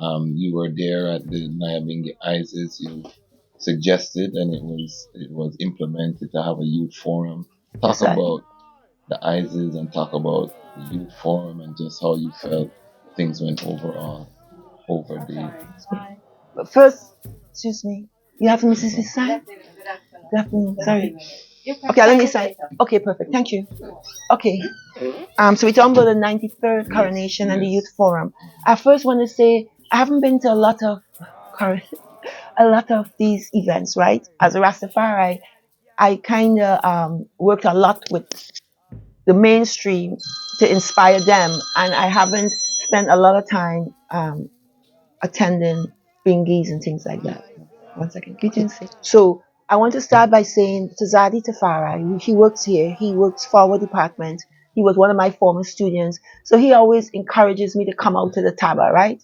E: You were there at the Nyabingi ISIS. You suggested, and it was implemented to have a youth forum. Talk
A: Yes, I-
E: about the ISIS and talk about the youth forum and just how you felt things went overall over the.
A: But first, excuse me, you have Mrs. Visai? Good afternoon. Sorry. Okay, let me say. Okay, perfect. Thank you. Okay. So we're talking about the 93rd coronation and the youth forum. I first want to say I haven't been to a lot of these events, right? As a Rastafari, I kind of worked a lot with the mainstream to inspire them, and I haven't spent a lot of time attending bingies and things like that. One second. So I want to start by saying to Zadi Tafara, he works here. He works for our department. He was one of my former students. So he always encourages me to come out to the Taba, right?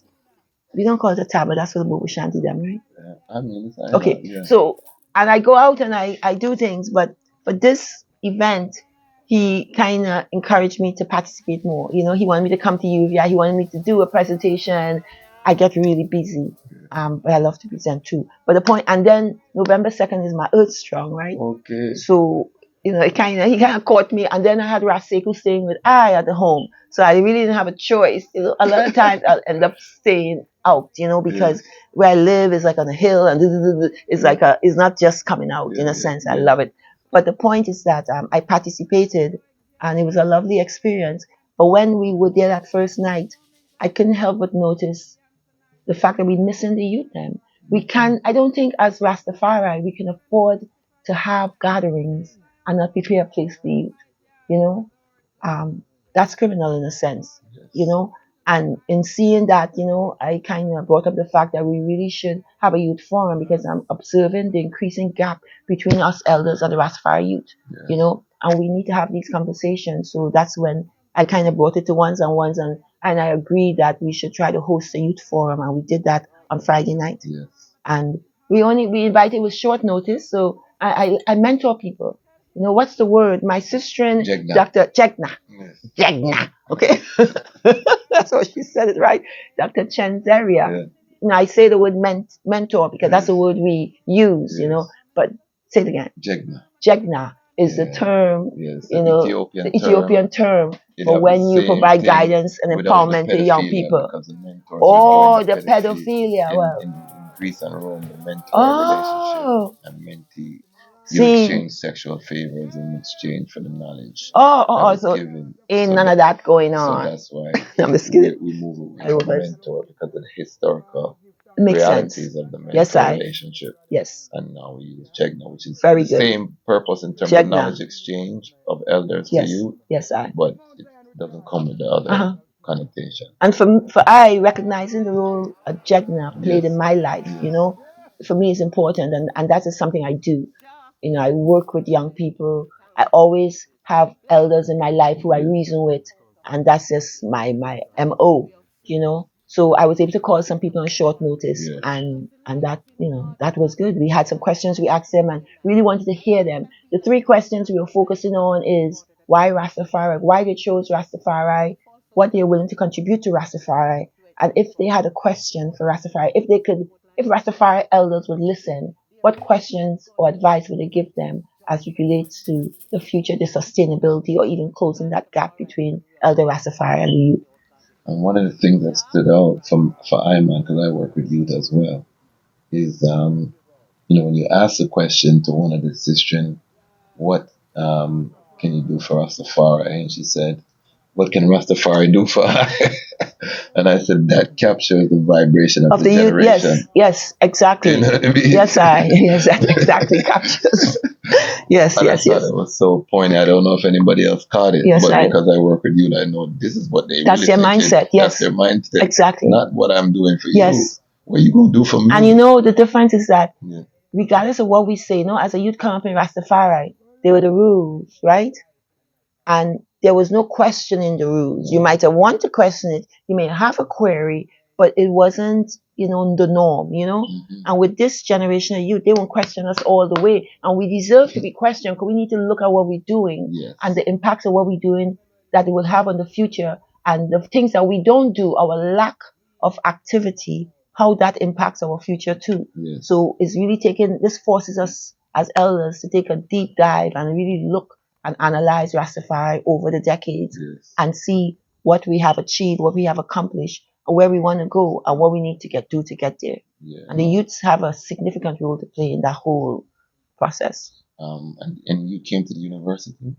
A: We don't call it a Taba, that's for the Bobo Shanti them, right?
E: I mean,
A: Okay.
E: yeah.
A: So, and I go out and I do things, but for this event, he kind of encouraged me to participate more. You know, he wanted me to come to UVI. He wanted me to do a presentation. I get really busy, but I love to present too. But the point, and then November 2nd is my Earth Strong, right?
E: Okay.
A: So, you know, he kind of caught me, and then I had Raseku staying with I at the home, so I really didn't have a choice. You know, a lot of times I'll end up staying out, you know, because where I live is like on a hill, and it's like it's not just coming out in a sense. I love it, but the point is that I participated, and it was a lovely experience. But when we were there that first night, I couldn't help but notice the fact that we're missing the youth. Then we can. I don't think as Rastafari we can afford to have gatherings and not prepare a place for youth. You know, that's criminal in a sense. You know, and in seeing that, you know, I kind of brought up the fact that we really should have a youth forum because I'm observing the increasing gap between us elders and the Rastafari youth. You know, and we need to have these conversations. So that's when I kind of brought it to ones and ones, and I agreed that we should try to host a youth forum, and we did that on Friday night. And we invited with short notice, so I mentor people. You know, what's the word? My sister and Dr. Jegna. Okay, that's what she said it right, Dr. Chenzeria. You know, I say the word mentor because that's the word we use. You know, but say it again. Jegna is the term, you know, the Ethiopian term for when you provide guidance and empowerment to young people. Oh, the pedophilia. Well,
E: in Greece and Rome, the mentor relationship and mentee. You exchange sexual favors in exchange for the knowledge.
A: So ain't none of that going on.
E: So that's why
A: I'm just kidding.
E: we move away from mentor because of the historical
A: makes
E: realities
A: sense.
E: of the mentor relationship.
A: Yes.
E: And now we use Jegna, which is
A: very
E: the
A: good.
E: Same purpose in terms of knowledge exchange of elders to you. But it doesn't come with the other connotation.
A: And for I recognizing the role of Jegna played in my life, you know, for me it's important, and that is something I do. You know, I work with young people. I always have elders in my life who I reason with, and that's just my MO, you know. So I was able to call some people on short notice, and that, you know, that was good. We had some questions we asked them and really wanted to hear them. The 3 questions we were focusing on is why Rastafari, why they chose Rastafari, what they're willing to contribute to Rastafari, and if they had a question for Rastafari, if Rastafari elders would listen, what questions or advice would they give them as it relates to the future, the sustainability, or even closing that gap between Elder Rastafari and the youth?
E: And one of the things that stood out for IMAN, because I work with youth as well, is you know, when you ask a question to one of the sisters, what can you do for Rastafari? And she said, what can Rastafari do for her? And I said, that captures the vibration of the generation.
A: Yes, exactly.
E: You know what I mean?
A: Yes, that exactly captures. Yes.
E: It was so poignant. I don't know if anybody else caught it, but because I work with you, I know this is what they
A: that's
E: really
A: their mindset.
E: That's their mindset.
A: Exactly.
E: Not what I'm doing for you. What are you going to do for me?
A: And you know, the difference is that regardless of what we say, you know, as a youth come up in Rastafari, there were the rules, right? And there was no questioning the rules. You might have want to question it. You may have a query, but it wasn't the norm, And with this generation of youth, they won't question us all the way. And we deserve to be questioned because we need to look at what we're doing and the impacts of what we're doing that it will have on the future and the things that we don't do, our lack of activity, how that impacts our future too. So it's really this forces us as elders to take a deep dive and really look and analyze Rastafari over the decades and see what we have achieved, what we have accomplished, and where we want to go, and what we need to do to get there. And the youths have a significant role to play in that whole process.
E: And you came to the university?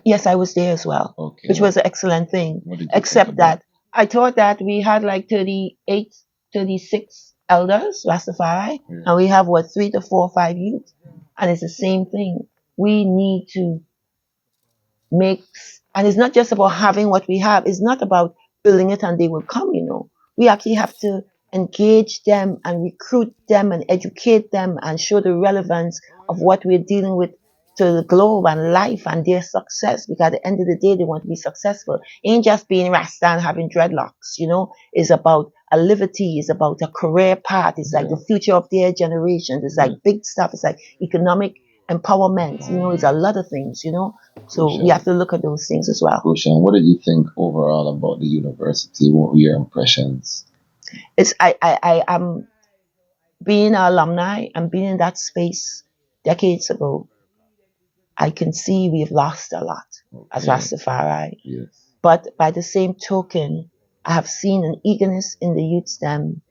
A: Yes, I was there as well, which was an excellent thing. Except that I thought that we had like 38, 36 elders, Rastafari, and we have 3 to 4 or 5 youth. And it's the same thing. We need to and it's not just about having what we have. It's not about building it and they will come, We actually have to engage them and recruit them and educate them and show the relevance of what we're dealing with to the globe and life and their success. Because at the end of the day, they want to be successful. It ain't just being Rasta and having dreadlocks, It's about a liberty. It's about a career path. It's like the future of their generation. It's like big stuff. It's like economic empowerment, it's a lot of things, So we have to look at those things as well.
E: Goshen, what did you think overall about the university? What were your impressions?
A: I am being an alumni and being in that space decades ago. I can see we've lost a lot as Rastafari. But by the same token, I have seen an eagerness in the youth STEM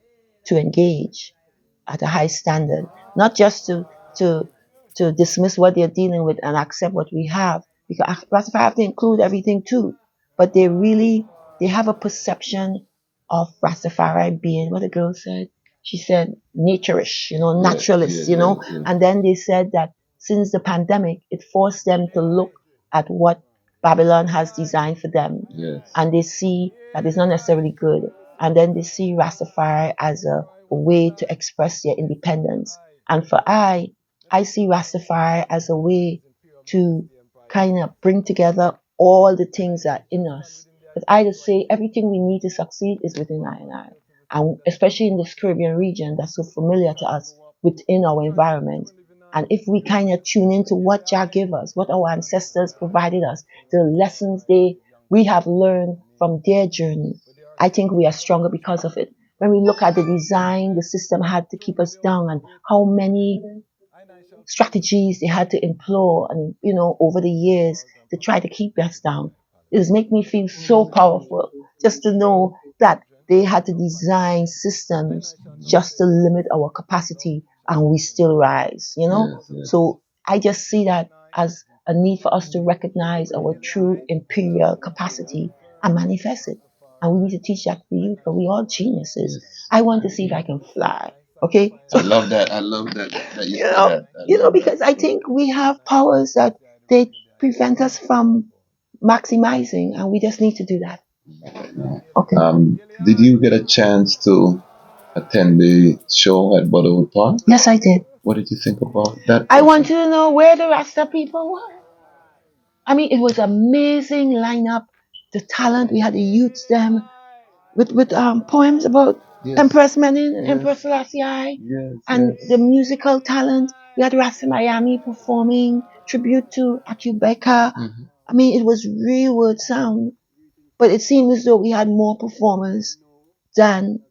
A: to engage at a high standard, not just to dismiss what they're dealing with and accept what we have, because Rastafari have to include everything too. But they have a perception of Rastafari being what the girl said. She said naturish, naturalist, And then they said that since the pandemic, it forced them to look at what Babylon has designed for them, and they see that it's not necessarily good. And then they see Rastafari as a way to express their independence. And for I see Rastafari as a way to kind of bring together all the things that are in us. But I just say everything we need to succeed is within I and I. And especially in this Caribbean region that's so familiar to us within our environment. And if we kind of tune into what Jah gave us, what our ancestors provided us, the lessons we have learned from their journey, I think we are stronger because of it. When we look at the design the system had to keep us down and how many strategies they had to employ and over the years to try to keep us down, it has made me feel so powerful just to know that they had to design systems just to limit our capacity and we still rise, So I just see that as a need for us to recognize our true imperial capacity and manifest it. And we need to teach that to the youth, because we all geniuses. I want to see if I can fly. Okay?
E: So, I love that you said that.
A: Because I think we have powers that they prevent us from maximizing, and we just need to do that. Okay.
E: Did you get a chance to attend the show at Butterwood Park?
A: Yes, I did.
E: What did you think about that?
A: I want to know where the Rasta people were. I mean, it was amazing lineup. The talent, we had the youths them with poems about Empress Menin and Empress Selassie and the musical talent. We had Rasta Miami performing tribute to Akubeka. I mean, it was real word sound, but it seemed as though we had more performers than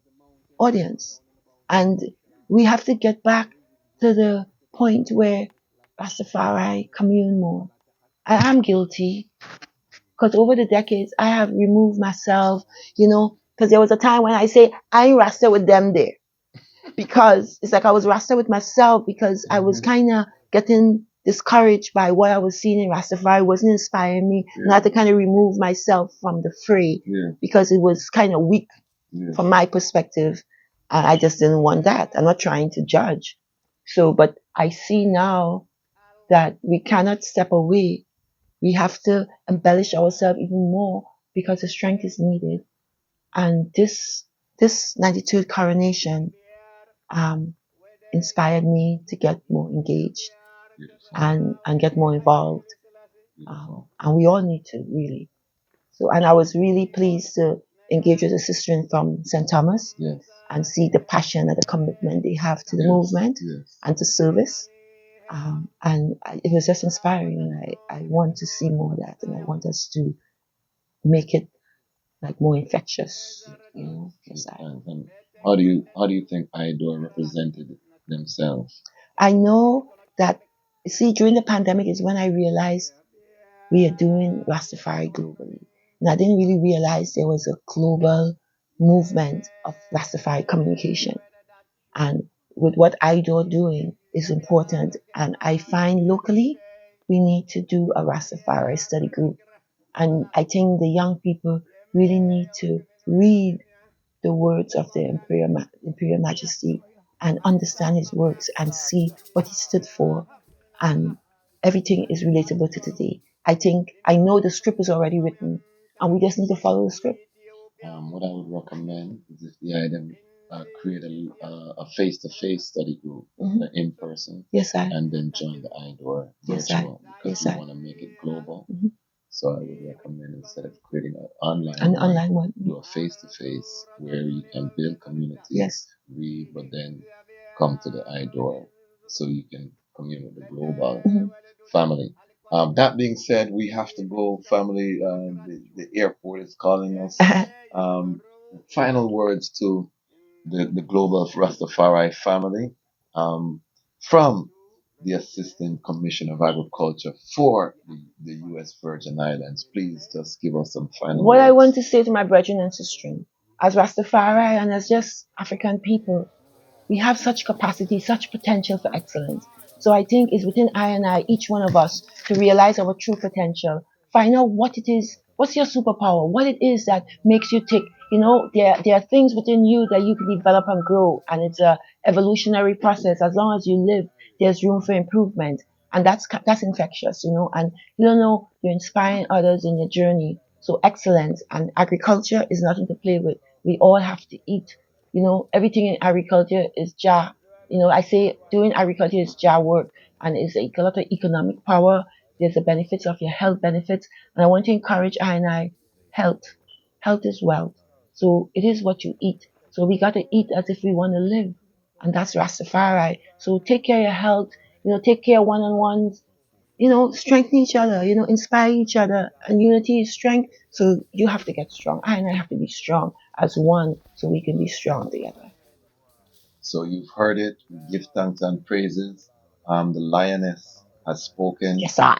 A: audience. And we have to get back to the point where Rastafari commune more. I am guilty because over the decades I have removed myself, because there was a time when I say I ain't Rasta with them there, because it's like I was Rasta with myself, because I was kind of getting discouraged by what I was seeing in Rastafari. Wasn't inspiring me. And I had to kind of remove myself from the fray because it was kind of weak from my perspective. I just didn't want that. I'm not trying to judge. But I see now that we cannot step away. We have to embellish ourselves even more because the strength is needed. And this 92nd coronation inspired me to get more engaged and get more involved. And we all need to, really. And I was really pleased to engage with a sister from St. Thomas and see the passion and the commitment they have to the movement and to service. It was just inspiring, and I want to see more of that, and I want us to make it like more infectious, you know.
E: And how do you think IDOR represented themselves?
A: I know that, see, during the pandemic is when I realized we are doing Rastafari globally. And I didn't really realize there was a global movement of Rastafari communication. And with what IDOR doing is important. And I find locally we need to do a Rastafari study group. And I think the young people really need to read the words of the Imperial Majesty and understand his works and see what he stood for. And everything is relatable to today. I know the script is already written, and we just need to follow the script.
E: What I would recommend is if the item create a face-to-face study group in person, and then join the IDOR virtual, because we want to make it global. So I would recommend, instead of creating an online one, do a face-to-face where you can build community, read, but then come to the IDOR so you can commune with the global family. That being said, we have to go, family. The airport is calling us. Final words to the global Rastafari family from the Assistant Commissioner of Agriculture for the U.S. Virgin Islands. Please just give us some final words.
A: I want to say to my brethren and sisters, as Rastafari and as just African people, we have such capacity, such potential for excellence. So I think it's within I, each one of us, to realize our true potential. Find out what it is, what's your superpower, what it is that makes you tick. You know, there are things within you that you can develop and grow, and it's a evolutionary process. As long as you live, there's room for improvement, and that's infectious, you know. And you don't know, you're inspiring others in your journey. So excellence and agriculture is nothing to play with. We all have to eat. You know, everything in agriculture is jar. You know, I say doing agriculture is jar work, and it's a lot of economic power. There's the benefits of your health benefits, and I want to encourage I health. Health is wealth. So it is what you eat. So we got to eat as if we want to live, and that's Rastafari. So take care of your health. You know, take care of one-on-ones. You know, strengthen each other. You know, inspire each other. And unity is strength. So you have to get strong. I have to be strong as one, so we can be strong together.
E: So you've heard it. We give thanks and praises. The lioness has spoken.
A: Yes, sir.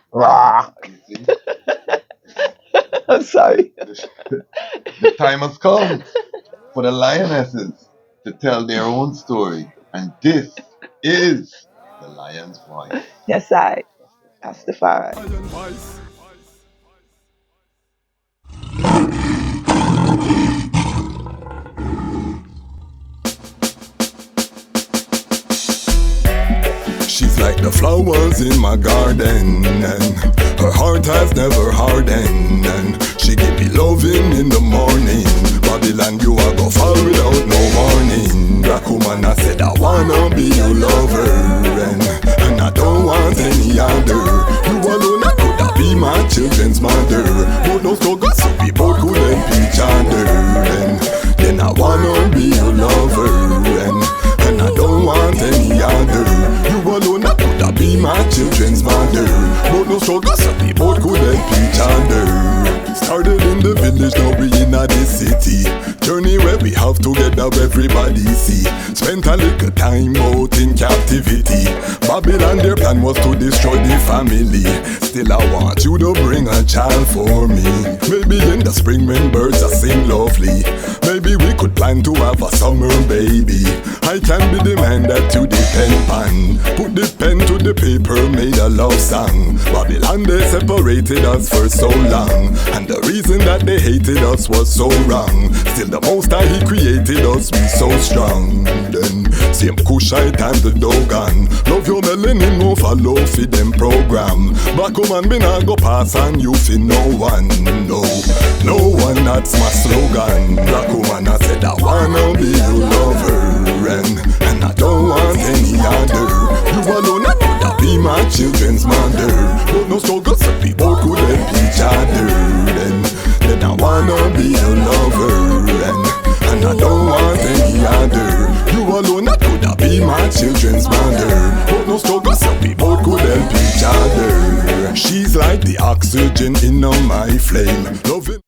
A: I'm sorry.
E: The time has come for the lionesses to tell their own story. And this is the lion's voice.
A: Yes, I. Rastafari.
D: She's like the flowers in my garden, and her heart has never hardened, and she give me loving in the morning. Babylon, you are go far without no warning. Black woman, I said I wanna be your lover, and I don't want any other. You alone, I could be my children's mother. But no struggle, so we both could help each other, and then I wanna be your lover, and I don't want any other. You alone, I could be my children's mother. But no struggle, so we both could help each other. Started in the village, now we in the city. Journey where we have together, everybody see. Spent a little time out in captivity. Babylon, their plan was to destroy the family. Still I want you to bring a child for me. Maybe in the spring when birds are sing lovely. Maybe we could plan to have a summer baby. I can be the man that you depend on. Put the pen to the paper, made a love song. Babylon, they separated us for so long, and the reason that they hated us was so wrong. Still the most that he created us, we so strong. Then same Kushite and the Dogon. Love your melanin, no follow for them program. Black woman, me not go pass on you for no one. No one, that's my slogan. Black woman, I said I wanna be your lover, and I don't want any other. You alone, I could be my children's mother. But no struggle, so people could help each other. Then I wanna be your lover, I don't want any other. You alone, I coulda be my children's mother. But no struggle, so we both could help each other. She's like the oxygen in my flame. Loving